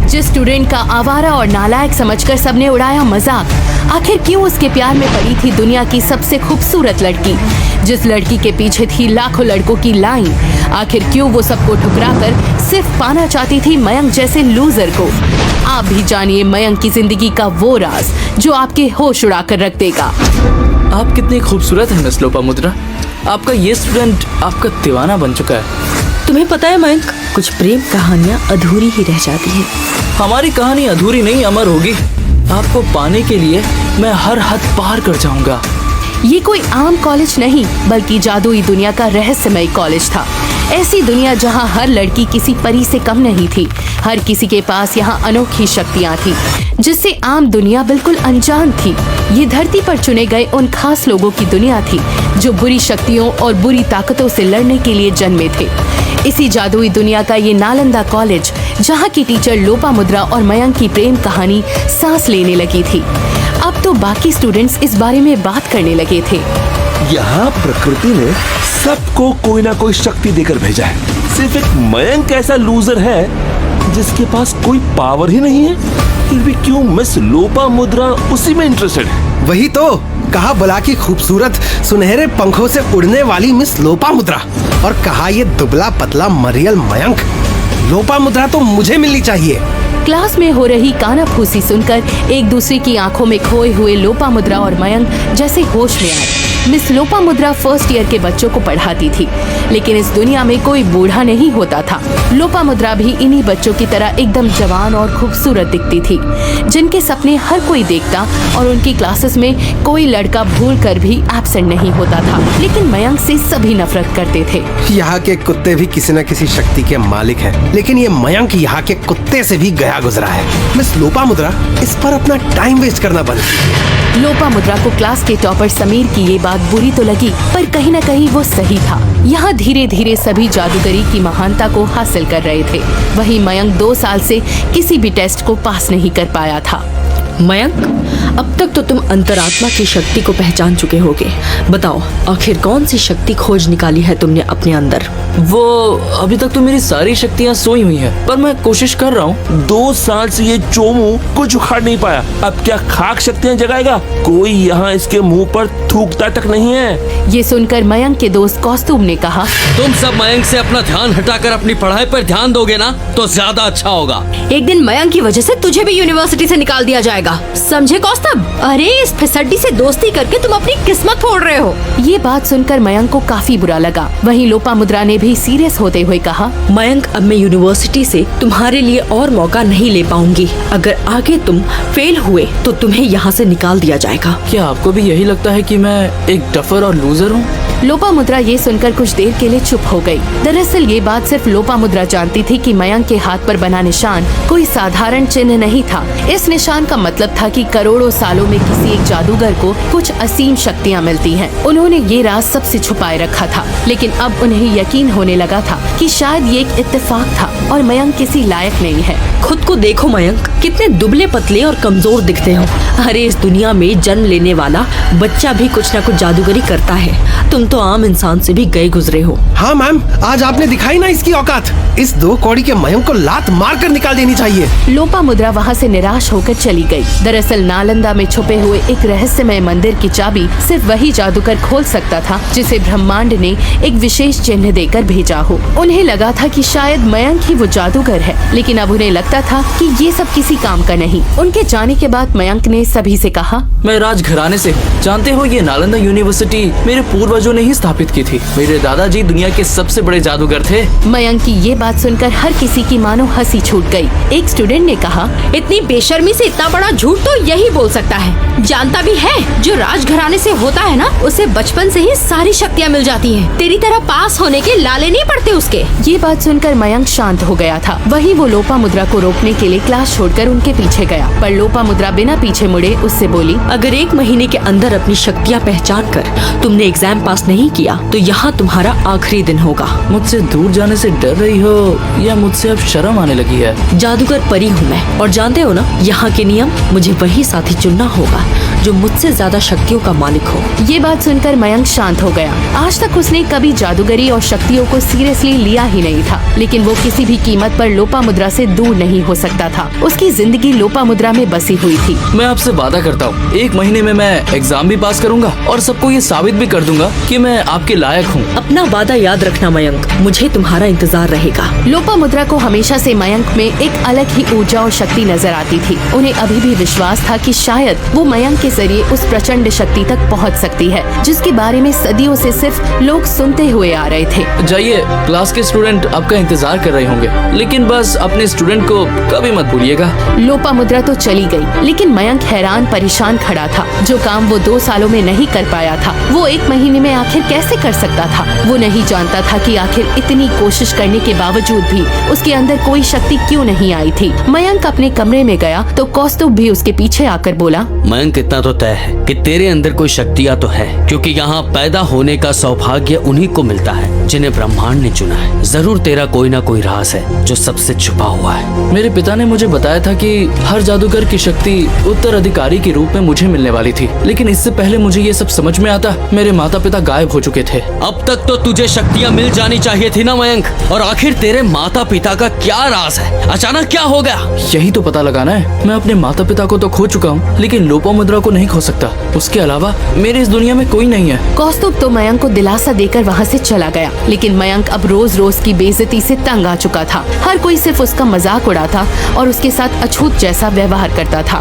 जिस स्टूडेंट का आवारा और नालायक समझकर सबने उड़ाया मजाक, आखिर क्यों उसके प्यार में पड़ी थी दुनिया की सबसे खूबसूरत लड़की, जिस लड़की के पीछे थी लाखों लड़कों की लाइन, आखिर क्यों वो सबको ठुकराकर सिर्फ पाना चाहती थी मयंक जैसे लूजर को। आप भी जानिए मयंक की जिंदगी का वो राज जो आपके होश उड़ा कर रख देगा। आप कितनी खूबसूरत हैं मिस लोपामुद्रा। आपका ये स्टूडेंट आपका दीवाना बन चुका है। तुम्हें पता है मयंक, कुछ प्रेम कहानियाँ अधूरी ही रह जाती हैं। हमारी कहानी अधूरी नहीं, अमर होगी। आपको पाने के लिए मैं हर हद पार कर जाऊंगा। ये कोई आम कॉलेज नहीं बल्कि जादुई दुनिया का रहस्यमय कॉलेज था। ऐसी दुनिया जहाँ हर लड़की किसी परी से कम नहीं थी। हर किसी के पास यहाँ अनोखी शक्तियाँ थी जिससे आम दुनिया बिल्कुल अनजान थी। ये धरती पर चुने गए उन खास लोगों की दुनिया थी जो बुरी शक्तियों और बुरी ताकतों से लड़ने के लिए जन्मे थे। इसी जादुई दुनिया का ये नालंदा कॉलेज, जहाँ की टीचर लोपामुद्रा और मयंक की प्रेम कहानी सांस लेने लगी थी। अब तो बाकी स्टूडेंट्स इस बारे में बात करने लगे थे। यहाँ प्रकृति ने सबको कोई ना कोई शक्ति देकर भेजा है। सिर्फ एक मयंक ऐसा लूजर है जिसके पास कोई पावर ही नहीं है, फिर भी क्यों मिस लोपामुद्रा उसी में इंटरेस्टेड है। वही तो कहा, भला की खूबसूरत सुनहरे पंखों से उड़ने वाली मिस लोपामुद्रा, और कहा ये दुबला पतला मरियल मयंक। लोपामुद्रा तो मुझे मिलनी चाहिए। क्लास में हो रही कानाफूसी सुनकर एक दूसरे की आंखों में खोए हुए लोपामुद्रा और मयंक जैसे होश में आए। मिस लोपामुद्रा फर्स्ट ईयर के बच्चों को पढ़ाती थी, लेकिन इस दुनिया में कोई बूढ़ा नहीं होता था। लोपामुद्रा भी इन्हीं बच्चों की तरह एकदम जवान और खूबसूरत दिखती थी, जिनके सपने हर कोई देखता और उनकी क्लासेस में कोई लड़का भूल कर भी एब्सेंट नहीं होता था। लेकिन मयंक से सभी नफरत करते थे। यहाँ के कुत्ते भी किसी न किसी शक्ति के मालिक हैं, लेकिन ये मयंक यहाँ के कुत्ते से भी गया गुजरा है। मिस लोपामुद्रा इस पर अपना टाइम वेस्ट करना बंद। लोपामुद्रा को क्लास के टॉपर समीर की ये बात बुरी तो लगी, पर कहीं न कहीं वो सही था। यहाँ धीरे धीरे सभी जादूगरी की महानता को हासिल कर रहे थे। वहीं मयंक 2 साल से किसी भी टेस्ट को पास नहीं कर पाया था। मयंक, अब तक तो तुम अंतरात्मा की शक्ति को पहचान चुके होगे। बताओ, आखिर कौन सी शक्ति खोज निकाली है तुमने अपने अंदर? वो अभी तक तो मेरी सारी शक्तियाँ सोई हुई हैं, पर मैं कोशिश कर रहा हूँ। 2 साल से ये चोमू कुछ उखाड़ नहीं पाया, अब क्या खाक शक्तियाँ जगाएगा? कोई यहाँ इसके मुंह पर थूकता तक नहीं है। ये सुनकर मयंक के दोस्त कौस्तुभ ने कहा, तुम सब मयंक से अपना ध्यान हटाकर अपनी पढ़ाई पर ध्यान दोगे ना तो ज्यादा अच्छा होगा। एक दिन मयंक की वजह से तुझे भी यूनिवर्सिटी से निकाल दिया जाएगा, समझे कौस्तुभ? अरे इस फिसड्डी से दोस्ती करके तुम अपनी किस्मत फोड़ रहे हो। ये बात सुनकर मयंक को काफी बुरा लगा। वहीं लोपामुद्रा ने भी सीरियस होते हुए कहा, मयंक, अब मैं यूनिवर्सिटी से तुम्हारे लिए और मौका नहीं ले पाऊंगी। अगर आगे तुम फेल हुए तो तुम्हें यहाँ से निकाल दिया जाएगा। क्या आपको भी यही लगता है कि मैं एक डफर और लूजर हूँ? लोपामुद्रा ये सुनकर कुछ देर के लिए चुप हो गई। दरअसल ये बात सिर्फ लोपामुद्रा जानती थी कि मयंक के हाथ पर बना निशान कोई साधारण चिन्ह नहीं था। इस निशान का मतलब था कि करोड़ों सालों में किसी एक जादूगर को कुछ असीम शक्तियाँ मिलती हैं। उन्होंने ये राज सबसे छुपाए रखा था, लेकिन अब उन्हें यकीन होने लगा था कि शायद ये एक इत्तेफाक था और मयंक किसी लायक नहीं है। खुद को देखो मयंक, कितने दुबले पतले और कमजोर दिखते हो। अरे इस दुनिया में जन्म लेने वाला बच्चा भी कुछ न कुछ जादूगरी करता है। तुम तो आम इंसान से भी गए गुजरे हो। हाँ मैम, आज आपने दिखाई ना इसकी औकात। इस 2 कौड़ी के मयंक को लात मार कर निकाल देनी चाहिए। लोपामुद्रा वहाँ से निराश होकर चली गई। दरअसल नालंदा में छुपे हुए एक रहस्यमय मंदिर की चाबी सिर्फ वही जादूगर खोल सकता था जिसे ब्रह्मांड ने एक विशेष चिन्ह देकर भेजा हो। उन्हें लगा था कि शायद मयंक ही वो जादूगर है, लेकिन अब उन्हें लगता था कि ये सब किसी काम का नहीं। उनके जाने के बाद मयंक ने सभी से कहा, मैं राजघराने से हूँ। जानते हो, ये नालंदा यूनिवर्सिटी मेरे पूर्वजों ने ही स्थापित की थी। मेरे दादाजी दुनिया के सबसे बड़े जादूगर थे। मयंक की ये बात सुनकर हर किसी की मानो हंसी छूट गई। एक स्टूडेंट ने कहा, इतनी बेशर्मी से इतना बड़ा झूठ तो यही बोल सकता है। जानता भी है, जो राजघराने से होता है ना, उसे बचपन से ही सारी शक्तियाँ मिल जाती हैं। तेरी तरह पास होने के लाले नहीं पड़ते उसके। ये बात सुनकर मयंक शांत हो गया था। वहीं वो लोपामुद्रा को रोकने के लिए क्लास छोड़कर उनके पीछे गया, पर लोपामुद्रा बिना पीछे मुड़े उससे बोली, अगर 1 महीने के अंदर अपनी शक्तियाँ पहचान कर तुमने एग्जाम पास नहीं किया तो यहाँ तुम्हारा आखिरी दिन होगा। मुझसे दूर जाने से डर रही हो या मुझसे अब शर्म आने लगी है? जादूगर परी हूँ मैं, और जानते हो ना यहाँ के नियम, मुझे वही साथी चुनना होगा जो मुझसे ज्यादा शक्तियों का मालिक हो। ये बात सुनकर मयंक शांत हो गया। आज तक उसने कभी जादूगरी और शक्तियों को सीरियसली लिया ही नहीं था, लेकिन वो किसी भी कीमत पर लोपामुद्रा से दूर नहीं हो सकता था। उसकी जिंदगी लोपामुद्रा में बसी हुई थी। मैं आपसे वादा करता हूँ 1 महीने में मैं एग्जाम भी पास करूंगा और सबको ये साबित भी कर दूंगा कि मैं आपके लायक हूँ। अपना वादा याद रखना मयंक, मुझे तुम्हारा इंतजार रहेगा। लोपामुद्रा को हमेशा से मयंक में एक अलग ही ऊर्जा और शक्ति नजर आती थी। उन्हें अभी भी विश्वास था कि शायद वो मयंक के जरिए उस प्रचंड शक्ति तक पहुंच सकती है जिसके बारे में सदियों से सिर्फ लोग सुनते हुए आ रहे थे। जाइए, क्लास के स्टूडेंट आपका इंतजार कर रहे होंगे, लेकिन बस अपने स्टूडेंट को कभी मत भूलिएगा। लोपामुद्रा तो चली गई, लेकिन मयंक हैरान परेशान खड़ा था। जो काम वो 2 सालों में नहीं कर पाया था, वो 1 महीने में आखिर कैसे कर सकता था। वो नहीं जानता था कि आखिर इतनी कोशिश करने के बावजूद भी उसके अंदर कोई शक्ति क्यों नहीं आई थी। मयंक अपने कमरे में गया तो कौस्तुभ भी उसके पीछे आकर बोला, मयंक इतना तो तय है कि तेरे अंदर कोई शक्तियाँ तो है, क्योंकि यहाँ पैदा होने का सौभाग्य उन्हीं को मिलता है जिन्हें ब्रह्मांड ने चुना है। जरूर तेरा कोई ना कोई राज है जो सबसे छुपा हुआ है। मेरे पिता ने मुझे बताया था कि हर जादूगर की शक्ति उत्तराधिकारी के रूप में मुझे मिलने वाली थी, लेकिन इससे पहले मुझे ये सब समझ में आता मेरे माता पिता गायब हो चुके थे। अब तक तो तुझे शक्तियाँ मिल जानी चाहिए थी ना मयंक, और आखिर तेरे माता पिता का क्या राज है? अचानक क्या हो गया? यही तो पता लगाना है। मैं अपने माता पिता को तो खो चुका हूँ, लेकिन लोपामुद्रा को नहीं खो सकता। उसके अलावा मेरे इस दुनिया में कोई नहीं है। कौस्तुभ तो मयंक को दिलासा देकर वहाँ से चला गया, लेकिन मयंक अब रोज रोज की बेइज्जती से तंग आ चुका था। हर कोई सिर्फ उसका मजाक उड़ाता और उसके साथ अछूत जैसा व्यवहार करता था।